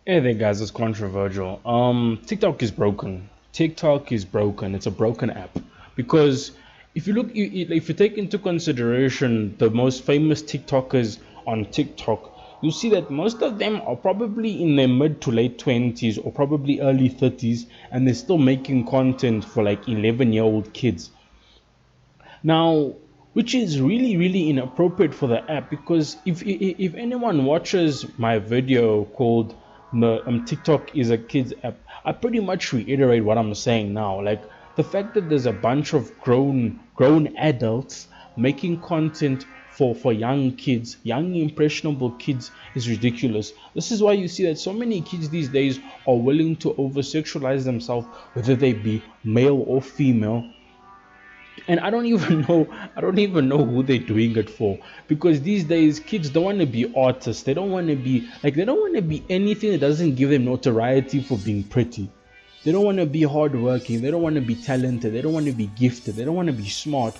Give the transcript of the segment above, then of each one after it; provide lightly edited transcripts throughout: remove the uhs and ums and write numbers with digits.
Hey there, guys. It's controversial. TikTok is broken. TikTok is broken. It's a broken app because if you take into consideration the most famous TikTokers on TikTok, you see that most of them are probably in their mid to late 20s or probably early 30s, and they're still making content for like 11-year-old kids. Now, which is really really inappropriate for the app, because if anyone watches my video called TikTok is a kids app, I pretty much reiterate what I'm saying now. Like, the fact that there's a bunch of grown adults making content for young kids, young impressionable kids, is ridiculous. This is why you see that so many kids these days are willing to over sexualize themselves, whether they be male or female. And I don't even know who they're doing it for, because these days kids don't want to be artists. They don't want to be anything that doesn't give them notoriety for being pretty. They don't want to be hardworking. They don't want to be talented. They don't want to be gifted. They don't want to be smart.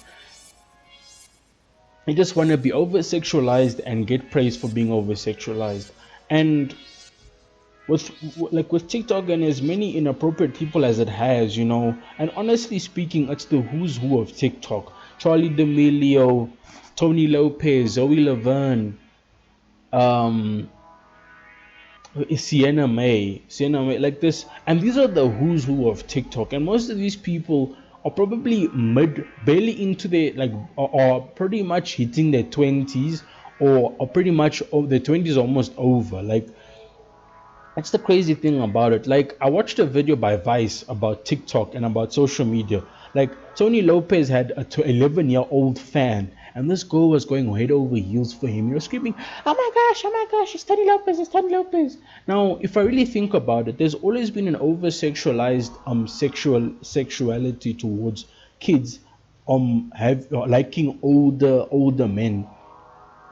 They just want to be over sexualized and get praise for being over sexualized. And with with TikTok and as many inappropriate people as it has, and honestly speaking, it's the who's who of TikTok. Charlie D'Amelio, Tony Lopez, Zoe Laverne, um, Sienna May, like this, and these are the who's who of TikTok. And most of these people are probably barely into their are pretty much hitting their 20s, or are pretty much their 20s almost over. Like, that's the crazy thing about it. Like, I watched a video by Vice about TikTok and about social media. Like, Tony Lopez had a 11-year-old fan, and this girl was going head over heels for him. You're screaming, oh my gosh, it's Tony Lopez, it's Tony Lopez. Now, if I really think about it, there's always been an over sexualized sexuality towards kids, have liking older men,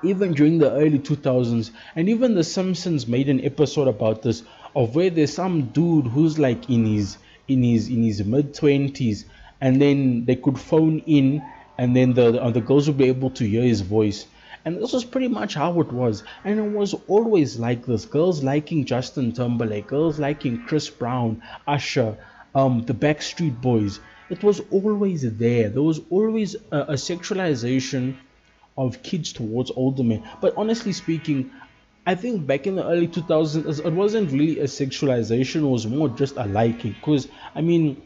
even during the early 2000s. And even the Simpsons made an episode about this, of where there's some dude who's like in his mid 20s, and then they could phone in, and then the girls would be able to hear his voice. And this was pretty much how it was, and it was always like this: girls liking Justin Timberlake, girls liking Chris Brown, Usher, the Backstreet Boys. It was always there. There was always a sexualization of kids towards older men. But honestly speaking, I think back in the early 2000s, it wasn't really a sexualization, it was more just a liking. Because, I mean,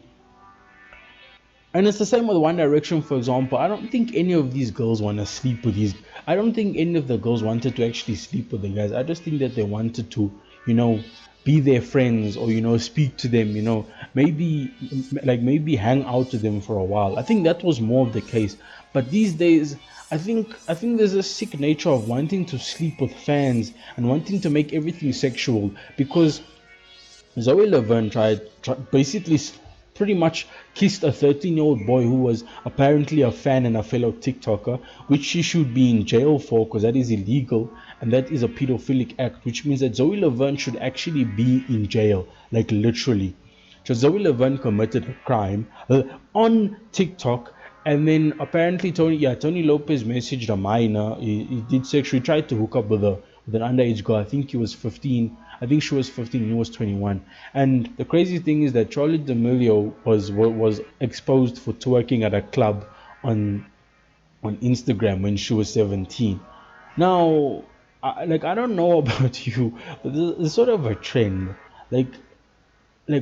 and it's the same with One Direction, for example. I don't think any of these girls want to sleep with these. I don't think any of the girls wanted to actually sleep with the guys. I just think that they wanted to, you know, be their friends, or speak to them. Maybe hang out with them for a while. I think that was more of the case. But these days, I think there's a sick nature of wanting to sleep with fans and wanting to make everything sexual, because Zoe Laverne basically pretty much kissed a 13-year-old boy who was apparently a fan and a fellow TikToker, which she should be in jail for, because that is illegal and that is a pedophilic act, which means that Zoe Laverne should actually be in jail, like literally. So Zoe Laverne committed a crime on TikTok, and then apparently Tony Lopez messaged a minor. He did sexually tried to hook up with an underage girl. I think he was 15. I think she was 15 and he was 21. And the crazy thing is that Charlie D'Amelio was exposed for twerking at a club on on Instagram when she was 17. Now, I don't know about you, but there's sort of a trend. Like,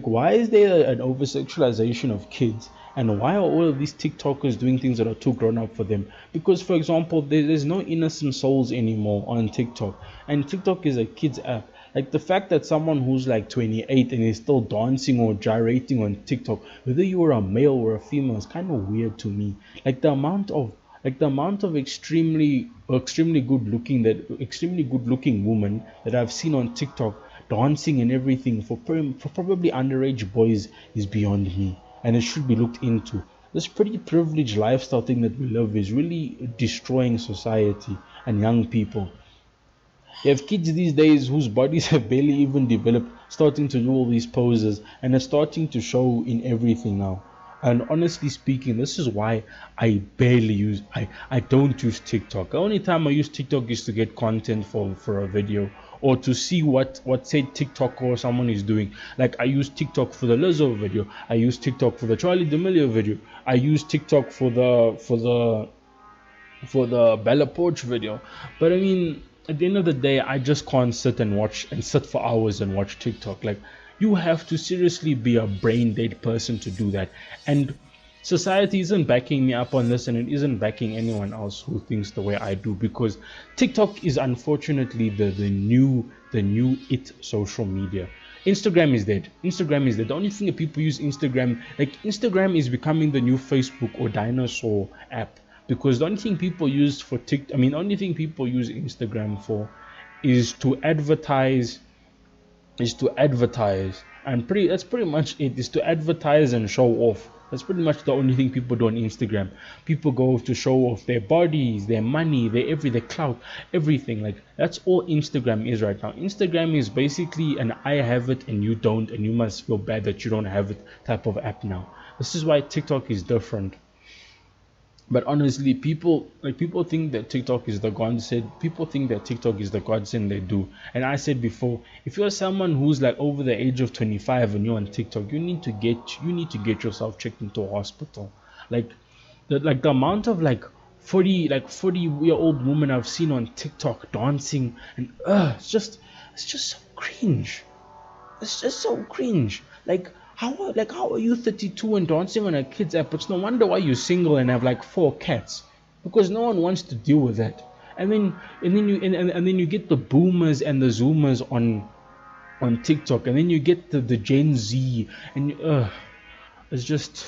why is there an over sexualization of kids, and why are all of these TikTokers doing things that are too grown up for them? Because, for example, there's no innocent souls anymore on TikTok, and TikTok is a kids app. Like, the fact that someone who's like 28 and is still dancing or gyrating on TikTok, whether you are a male or a female, is kind of weird to me. Like, the amount of extremely good looking women that I've seen on TikTok dancing and everything for probably underage boys is beyond me, and it should be looked into. This pretty privileged lifestyle thing that we live is really destroying society and young people. You have kids these days whose bodies have barely even developed, starting to do all these poses, and it's starting to show in everything now. And honestly speaking, this is why I don't use TikTok. The only time I use TikTok is to get content for a video, or to see what say TikTok or someone is doing. Like I use TikTok for the Lizzo video, I use TikTok for the Charlie D'Amelio video, I use TikTok for the Bella Porch video. But I mean, at the end of the day, I just can't sit for hours and watch TikTok. Like, you have to seriously be a brain dead person to do that. And society isn't backing me up on this, and it isn't backing anyone else who thinks the way I do, because TikTok is unfortunately the new it social media. Instagram is dead. Instagram is dead. The only thing that people use Instagram, like Instagram is becoming the new Facebook or dinosaur app, because the only thing people use for TikTok, I mean, the only thing people use Instagram for is to advertise, and that's pretty much it. Is to advertise and show off. That's pretty much the only thing people do on Instagram. People go to show off their bodies, their money, their clout, everything. Like, that's all Instagram is right now. Instagram is basically an I have it and you don't, and you must feel bad that you don't have it type of app now. This is why TikTok is different. But honestly, people think that TikTok is the godsend. People think that TikTok is the godsend they do. And I said before, if you're someone who's like over the age of 25 and you're on TikTok, you need to get yourself checked into a hospital. Like the amount of 40-year-old women I've seen on TikTok dancing, and it's just so cringe. It's just so cringe. How are you 32 and dancing on a kid's app? It's no wonder why you're single and have like 4 cats, because no one wants to deal with that. And then you get the boomers and the zoomers on TikTok, and then you get the Gen Z, and it's just,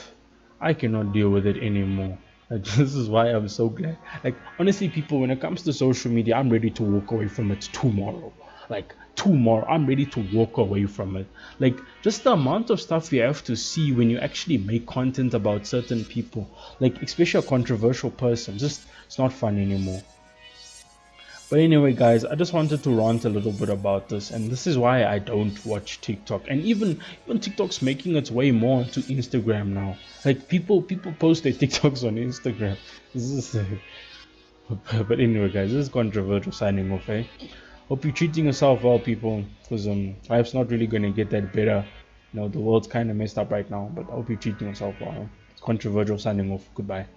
I cannot deal with it anymore. Like, this is why I'm so glad. Like, honestly, people, when it comes to social media, I'm ready to walk away from it tomorrow. Like, tomorrow, I'm ready to walk away from it. Like, just the amount of stuff you have to see when you actually make content about certain people, like, especially a controversial person, just, it's not fun anymore. But anyway, guys, I just wanted to rant a little bit about this, and this is why I don't watch TikTok. And even TikTok's making its way more onto Instagram now. Like, people post their TikToks on Instagram. This is, but anyway, guys, this is controversial signing off. Hope you're treating yourself well, people, because life's not really gonna get that better. The world's kind of messed up right now, but I hope you're treating yourself well. It's controversial signing off. Goodbye.